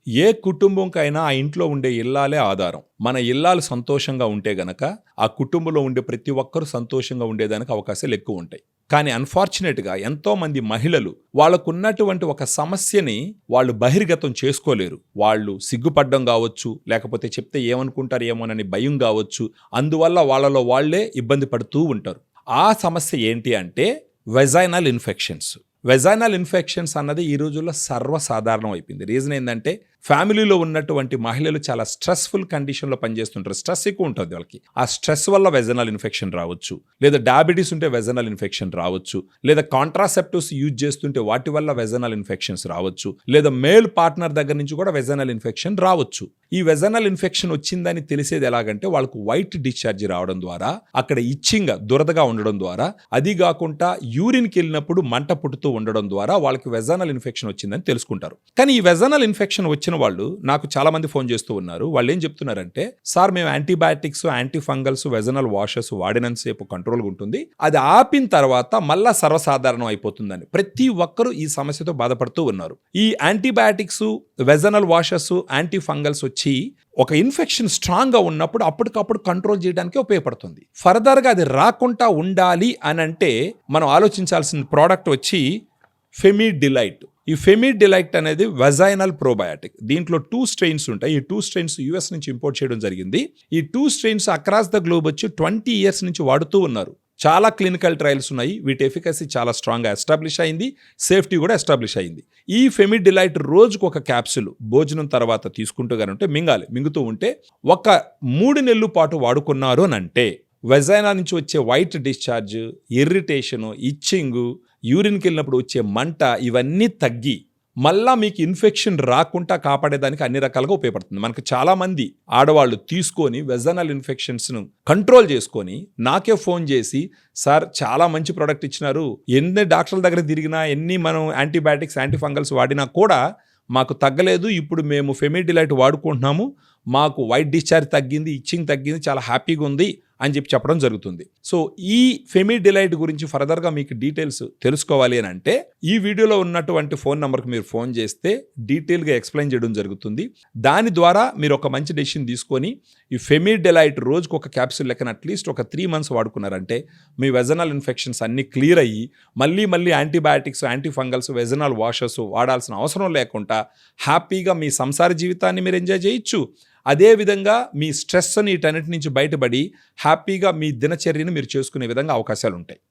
ఏ కుటుంబంకైనా ఆ ఇంట్లో ఉండే ఇల్లాలే ఆధారం. మన ఇల్లాలు సంతోషంగా ఉంటే గనక ఆ కుటుంబంలో ఉండే ప్రతి ఒక్కరూ సంతోషంగా ఉండేదానికి అవకాశాలు ఎక్కువ ఉంటాయి. కానీ అన్ఫార్చునేట్గా ఎంతో మంది మహిళలు వాళ్ళకున్నటువంటి ఒక సమస్యని వాళ్ళు బహిర్గతం చేసుకోలేరు. వాళ్ళు సిగ్గుపడ్డం కావచ్చు, లేకపోతే చెప్తే ఏమనుకుంటారు ఏమోనని భయం కావచ్చు. అందువల్ల వాళ్ళలో వాళ్లే ఇబ్బంది పడుతూ ఉంటారు. ఆ సమస్య ఏంటి అంటే వెజైనల్ ఇన్ఫెక్షన్స్. వెజైనల్ ఇన్ఫెక్షన్స్ అన్నది ఈ రోజుల్లో సర్వసాధారణం అయిపోయింది. రీజన్ ఏంటంటే ఫ్యామిలీలో ఉన్నటువంటి మహిళలు చాలా స్ట్రెస్ఫుల్ కండిషన్లో పనిచేస్తుంటారు. స్ట్రెస్ ఎక్కువ ఉంటుంది వాళ్ళకి. ఆ స్ట్రెస్ వల్ల వెజైనల్ ఇన్ఫెక్షన్ రావచ్చు, లేదా డయాబెటీస్ ఉంటే వెజైనల్ ఇన్ఫెక్షన్ రావచ్చు, లేదా కాంట్రాసెప్టివ్స్ యూజ్ చేస్తుంటే వాటి వల్ల వెజైనల్ ఇన్ఫెక్షన్స్ రావచ్చు, లేదా మేల్ పార్ట్నర్ దగ్గర నుంచి కూడా వెజైనల్ ఇన్ఫెక్షన్ రావచ్చు. ఈ వెజైనల్ ఇన్ఫెక్షన్ వచ్చిందని తెలిసేది ఎలాగంటే వాళ్ళకు వైట్ డిశ్చార్జ్ రావడం ద్వారా, అక్కడ ఇచ్చింగ్ దురదగా ఉండడం ద్వారా, అది కాకుండా యూరిన్కి వెళ్ళినప్పుడు మంట పుట్టుతూ ఉండడం ద్వారా వాళ్ళకి వెజైనల్ ఇన్ఫెక్షన్ వచ్చిందని తెలుసుకుంటారు. కానీ ఈ వెజైనల్ ఇన్ఫెక్షన్ వచ్చిన వాళ్ళు నాకు చాలా మంది ఫోన్ చేస్తూ ఉన్నారు. వాళ్ళు ఏం చెప్తున్నారంటే, సార్ మేము antibiotics, anti fungals, vaginal washes వాడినంతసేపు కంట్రోల్గా ఉంటుంది, అది ఆపిన తర్వాత మళ్ళా సర్వసాధారణం అయిపోతుందని ప్రతి ఒక్కరూ ఈ సమస్యతో బాధపడుతూ ఉన్నారు. ఈ antibiotics, vaginal washes, anti fungals వచ్చి ఒక ఇన్ఫెక్షన్ స్ట్రాంగ్గా ఉన్నప్పుడు అప్పటికప్పుడు కంట్రోల్ చేయడానికి ఉపయోగపడుతుంది. ఫర్దర్గా అది రాకుండా ఉండాలి అని అంటే మనం ఆలోచించాల్సిన ప్రోడక్ట్ వచ్చి ఫెమిడిలైట్. ఈ ఫెమిడిలైట్ అనేది వెజైనల్ ప్రోబయాటిక్. దీంట్లో 2 స్ట్రెయిన్స్ ఉంటాయి. ఈ 2 స్ట్రెయిన్స్ యుఎస్ నుంచి ఇంపోర్ట్ చేయడం జరిగింది. ఈ 2 స్ట్రెయిన్స్ అక్రాస్ ద గ్లోబ్ వచ్చి 20 ఇయర్స్ నుంచి వాడుతూ ఉన్నారు. చాలా క్లినికల్ ట్రయల్స్ ఉన్నాయి. వీటి ఎఫికసీ చాలా స్ట్రాంగ్గా ఎస్టాబ్లిష్ అయింది, సేఫ్టీ కూడా ఎస్టాబ్లిష్ అయింది. ఈ ఫెమిడిలైట్ రోజుకు ఒక క్యాప్సూల్ భోజనం తర్వాత తీసుకుంటూ ఉంటే మింగుతూ ఉంటే ఒక 3 నెలల పాటు వాడుకున్నారు అని అంటే వెజైనా నుంచి వచ్చే వైట్ డిశ్చార్జ్, ఇర్రిటేషను, ఇచ్చింగు, యూరిన్కి వెళ్ళినప్పుడు వచ్చే మంట ఇవన్నీ తగ్గి మళ్ళా మీకు ఇన్ఫెక్షన్ రాకుండా కాపాడేదానికి అన్ని రకాలుగా ఉపయోగపడుతుంది. మనకు చాలామంది ఆడవాళ్ళు తీసుకొని వెజైనల్ ఇన్ఫెక్షన్స్ను కంట్రోల్ చేసుకొని నాకే ఫోన్ చేసి, సార్ చాలా మంచి ప్రోడక్ట్ ఇచ్చినారు, ఎన్ని డాక్టర్ల దగ్గర తిరిగినా, ఎన్ని మనం యాంటీబయాటిక్స్, యాంటీ ఫంగల్స్ వాడినా కూడా మాకు తగ్గలేదు, ఇప్పుడు మేము ఫెమిడిలైట్ వాడుకుంటున్నాము, మాకు వైట్ డిశ్చార్జ్ తగ్గింది, ఇచ్చింగ్ తగ్గింది, చాలా హ్యాపీగా ఉంది అని చెప్పడం జరుగుతుంది. సో ఈ ఫెమిడిలైట్ గురించి ఫర్దర్గా మీకు డీటెయిల్స్ తెలుసుకోవాలి అని అంటే ఈ వీడియోలో ఉన్నటువంటి ఫోన్ నెంబర్కి మీరు ఫోన్ చేస్తే డీటెయిల్గా ఎక్స్ప్లెయిన్ చేయడం జరుగుతుంది. దాని ద్వారా మీరు ఒక మంచి డెసిషన్ తీసుకొని ఈ ఫెమిడిలైట్ రోజుకు ఒక క్యాప్సూల్ లెక్కన అట్లీస్ట్ ఒక 3 months వాడుకున్నారంటే మీ వెజైనల్ ఇన్ఫెక్షన్స్ అన్నీ క్లియర్ అయ్యి మళ్ళీ antibiotics, anti fungals, vaginal washes వాడాల్సిన అవసరం లేకుండా హ్యాపీగా మీ సంసార జీవితాన్ని మీరు ఎంజాయ్ చేయొచ్చు. అదేవిధంగా మీ స్ట్రెస్ వీటన్నిటి నుంచి బయటపడి హ్యాపీగా మీ దినచర్యను మీరు చేసుకునే విధంగా అవకాశాలు ఉంటాయి.